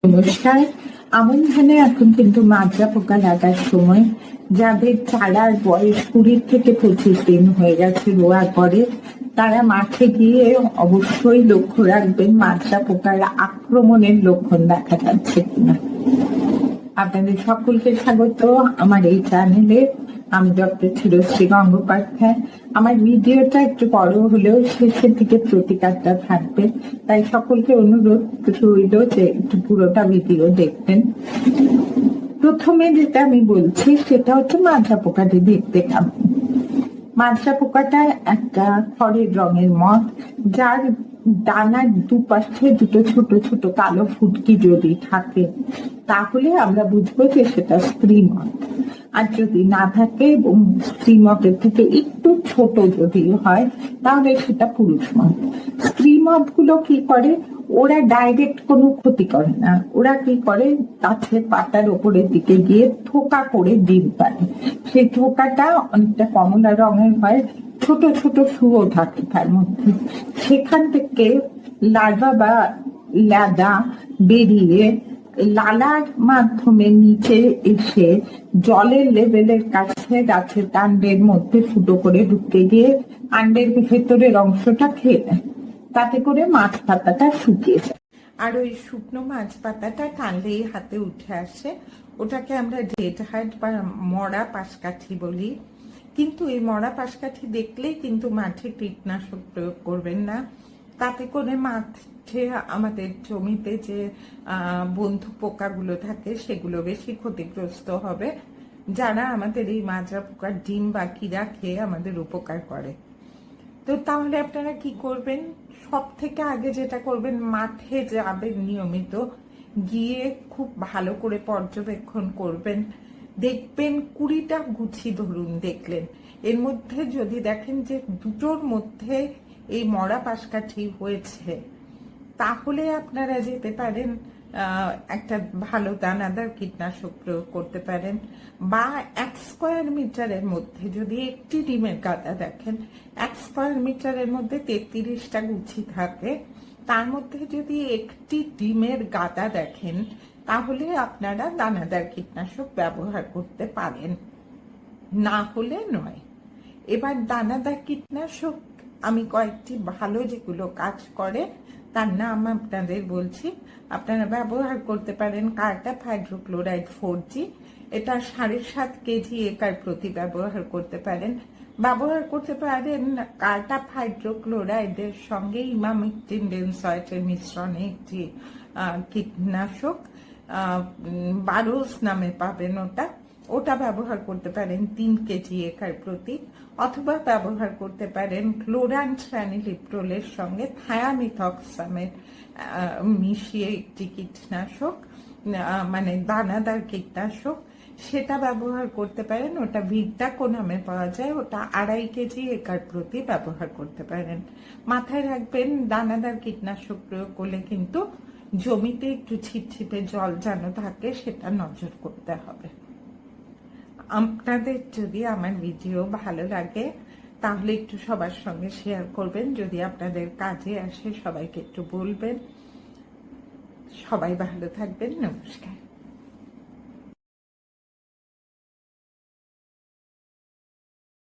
নমস্কার। আমন ধানে এখন কিন্তু মাজরা পোকা লাগার সময়। যাদের চারার বয়স 20 থেকে 25 দিন হয়ে গেছে রোয়ার পরে, তারা মাঠে গিয়ে অবশ্যই লক্ষ্য রাখবেন মাজরা পোকার আক্রমণের লক্ষণ দেখা যাচ্ছে কিনা। আপনাদের সকলকে স্বাগত আমার এই চ্যানেলে। আমি ডক্টর চিরশ্রী গঙ্গোপাধ্যায়। আমার ভিডিওটা একটু বড় হলেও শেষের দিকে প্রতিকারটা থাকবে, তাই সকলকে অনুরোধ রইল যে একটু পুরোটা ভিডিও দেখবেন। প্রথমে যেটা আমি বলছি সেটা হচ্ছে মাজরা পোকাটি দেখতে কেমন। মাজরা পোকাটা একটা খড়ের রঙের মথ, যার ডানার দুপাশে দুটো ছোট ছোট কালো ফুটকি যদি থাকে তাহলে আমরা বুঝবো যে সেটা স্ত্রী মথ। আর যদি না থাকে এবং স্ত্রী মথের থেকে একটু ছোট যদি হয় তাহলে সেটা পুরুষ মথ। স্ত্রী মথ গুলো কি করে, ওরা ডাইরেক্ট কোনো ক্ষতি করে না। ওরা কি করে, গাছের পাতার ওপরের দিকে গিয়ে থোকা করে ডিম পারে। সেই থোকাটা অনেকটা কমলা রঙের হয়, ছোট ছোট শুয়ো থাকে তার মধ্যে। সেখান থেকে লার্ভা বা ল্যাদা বেরিয়ে লালার মাধ্যমে নিচে এসে জলের লেভেলের কাছে গাছের কাণ্ডের মধ্যে ফুটো করে ঢুকে গিয়ে কাণ্ডের ভেতরের অংশটা খেয়ে নেয়। তাতে করে মাছ পাতাটা শুকিয়ে যায়। আর ওই শুকনো মাছ পাতাটা টানলেই হাতে উঠে আসে। ওটাকে আমরা ডেড হার্ট বা মরা পাশকাঠি বলি। কিন্তু এই মরা পাশকাঠি দেখলেই কিন্তু মাঠে কীটনাশক প্রয়োগ করবেন না। তাতে করে মাঠে আমাদের জমিতে যে বন্ধু পোকাগুলো থাকে সেগুলো বেশি ক্ষতিগ্রস্ত হবে, যারা আমাদের এই মাজরা পোকার ডিম বা কিরা খেয়ে আমাদের উপকার করে। তো তাহলে আপনারা কি করবেন, সব থেকে আগে যেটা করবেন, মাঠে যাবেন নিয়মিত, গিয়ে খুব ভালো করে পর্যবেক্ষণ করবেন। দেখবেন 20টা গুছি ধরুন দেখলেন, এর মধ্যে যদি দেখেন যে দুটোর মধ্যে এই মরা পাশকাঠি হয়েছে, তাহলে আপনারা যেতে পারেন একটা ভালো দানাদার কীটনাশক প্রয়োগ করতে পারেন। বা 1 স্কয়ার মিটারের মধ্যে যদি একটি ডিমের গাদা দেখেন, 1 স্কয়ার মিটারের মধ্যে 33টা গুছি থাকে, তার মধ্যে যদি একটি ডিমের গাদা দেখেন তাহলে আপনারা দানাদার কীটনাশক ব্যবহার করতে পারেন, না হলে নয়। এবার দানাদার কীটনাশক আমি কয়েকটি ভালো যেগুলো কাজ করে তার নাম আপনাদের বলছি। আপনারা ব্যবহার করতে পারেন কার্টাপ হাইড্রোক্লোরাইড 4G। এটা 7.5 কেজি একর প্রতি ব্যবহার করতে পারেন। ব্যবহার করতে পারেন কার্টাপ হাইড্রোক্লোরাইডের সঙ্গে ইমামেকটিন বেনজয়েটের মিশ্রণে একটি কীটনাশক, বারোস নামে পাবেন ওটা ব্যবহার করতে পারেন 3 কেজি একর প্রতি। অথবা ব্যবহার করতে পারেন ক্লোরান্ট্রানিলিপ্রোলের সঙ্গে থায়ামিথক্সামেট মিশিয়ে একটি কীটনাশক, মানে দানাদার কীটনাশক, সেটা ব্যবহার করতে পারেন। ওটা ভিডাকো নামে পাওয়া যায়, ওটা 2.5 কেজি একর প্রতি ব্যবহার করতে পারেন। মাথায় রাখবেন, দানাদার কীটনাশক প্রয়োগ করলে কিন্তু জমিতে একটু ছিটছিটে জল যেন থাকে সেটা নজর করতে হবে। আপনাদের যদি আমার ভিডিও ভালো লাগে তাহলে একটু সবার সঙ্গে শেয়ার করবেন, যদি আপনাদের কাজে আসে সবাইকে একটু বলবেন। সবাই ভালো থাকবেন। নমস্কার।